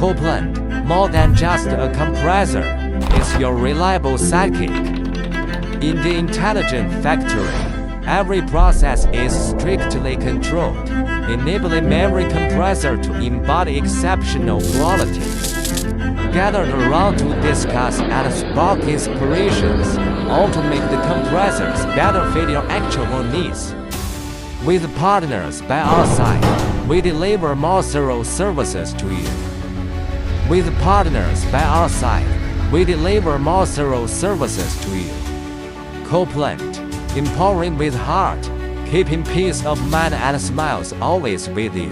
Copeland, more than just a compressor, it's your reliable sidekick. In the intelligent factory, every process is strictly controlled, enabling every compressor to embody exceptional quality. Gathered around to discuss and spark inspirations, all to make the compressors better fit your actual needs. With partners by our side, we deliver more thorough services to you. With partners by our side, we deliver more thorough services to you. Copeland, empowering with heart, keeping peace of mind and smiles always with you.